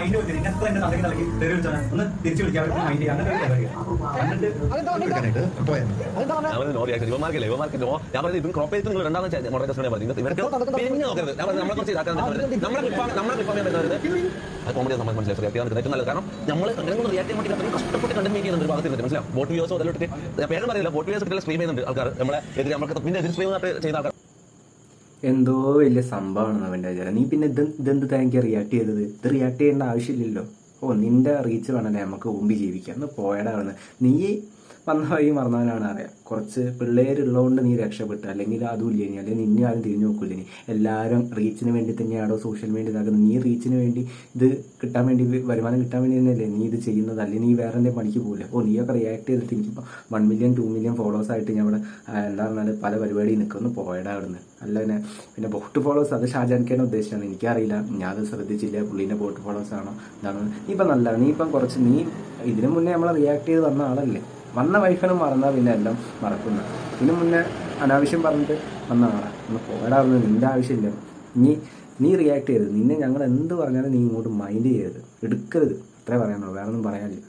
Mind വെച്ചിട്ട് ഇങ്ങനത്തെ എന്നെ തലക്ക് നൽകി തെറി വിളിച്ചാൽ ഒന്ന് തിരിച്ചു വിളിക്കാൻ മൈൻഡ് ചെയ്യാൻ അങ്ങനെ ഞാൻ പറഞ്ഞത് ഇതും ക്രോപ്പ് ചെയ്തിട്ട് നിങ്ങൾ രണ്ടാമത്തെ മോഡൽ കസ്റ്റമറെ പറഞ്ഞു ഇവർക്ക് പിന്നെ നോക്കരുത് നമ്മളെ കുറച്ച് ഇതാക്കാൻ നമ്മളെ കോമഡി നമ്മൾ മനസ്സിലാക്കി ഏറ്റവും നല്ലത്. കാരണം നമ്മൾ അങ്ങനെ റിയാക്ട് ചെയ്യാൻ വേണ്ടി അത്രയും കഷ്ടപ്പെട്ട് കണ്ടന്റ് മേക്ക് ചെയ്യുന്നുണ്ട് ഭാഗത്ത് മനസ്സിലാവും. ബോട്ട് വ്യൂസോ അതിലോട്ട് പേരും പറയില്ല, ബോട്ട് വ്യൂസ് സ്ട്രീം ചെയ്യുന്നുണ്ട് ആൾക്കാർ, നമ്മളെ എതിരെ നമുക്ക് പിന്നെ എതിർ സ്ട്രീം ചെയ്ത ആൾക്കാർ. എന്തോ വലിയ സംഭവമാണ് അവൻ്റെ വിചാരം. നീ പിന്നെ ഇതെന്ത് താങ്ക് റിയാക്ട് ചെയ്തത്? ഇത് റിയാക്ട് ചെയ്യേണ്ട ആവശ്യമില്ലല്ലോ. നിന്റെ റീച്ച് വേണമല്ലേ നമുക്ക് മുമ്പ് ജീവിക്കാം. ഒന്ന് പോയടാ വന്ന്. നീ വന്ന വഴി മറന്നവനാണ് അറിയാം. കുറച്ച് പിള്ളേരുള്ളതുകൊണ്ട് നീ രക്ഷപ്പെട്ടു, അല്ലെങ്കിൽ അതും ഇല്ല ഇനി, അല്ലെങ്കിൽ നിന്നെ ആരും തിരിഞ്ഞു നോക്കൂല. ഇനി എല്ലാവരും റീച്ചിന് വേണ്ടി തന്നെയാണോ സോഷ്യൽ മീഡിയ ഇതാക്കുന്നത്? നീ റീച്ചിന് വേണ്ടി ഇത് കിട്ടാൻ വേണ്ടി, വരുമാനം കിട്ടാൻ വേണ്ടി തന്നെയല്ലേ നീ ഇത് ചെയ്യുന്നത്? അല്ലെങ്കിൽ നീ വേറെ എന്തെങ്കിലും പണിക്ക് പോകില്ല. നീയൊക്കെ റിയാക്ട് ചെയ്തിട്ട് എനിക്കിപ്പോൾ 1 മില്യൺ 2 മില്യൺ ഫോളോവേഴ്സ് ആയിട്ട് ഞാൻ ഇവിടെ എന്താ പറഞ്ഞാൽ പല പരിപാടി നിൽക്കുന്നു. പോയടാ അവിടുന്ന്. അല്ല പിന്നെ ബോട്ട് ഫോളോവേഴ്സ് അത് ഷാജാൻക്കാണ് ഉദ്ദേശിച്ചാണ്, എനിക്കറിയില്ല, ഞാനത് ശ്രദ്ധിച്ചില്ല. പുള്ളീൻ്റെ ബോട്ട് ഫോളോവേഴ്സ് ആണോ എന്താണ്? നീ ഇപ്പം നല്ല, നീ ഇപ്പം കുറച്ച്, നീ ഇതിനു മുന്നേ നമ്മളെ റിയാക്ട് ചെയ്ത് വന്ന ആളല്ലേ. വന്ന വൈഫിനും മറന്നാൽ പിന്നെ എല്ലാം മറക്കുന്ന. ഇതിനു മുന്നേ അനാവശ്യം പറഞ്ഞിട്ട് വന്ന ആളാണ്. ഒന്ന് പോരാടുന്നത് നിന്റെ ആവശ്യമില്ല. നീ റിയാക്ട് ചെയ്തത്, നിന്നെ ഞങ്ങൾ എന്ത് പറഞ്ഞാലും നീ ഇങ്ങോട്ട് മൈൻഡ് ചെയ്യരുത്, എടുക്കരുത്. അത്രേ പറയാനുള്ളൂ, വേറെ ഒന്നും പറയാനില്ല.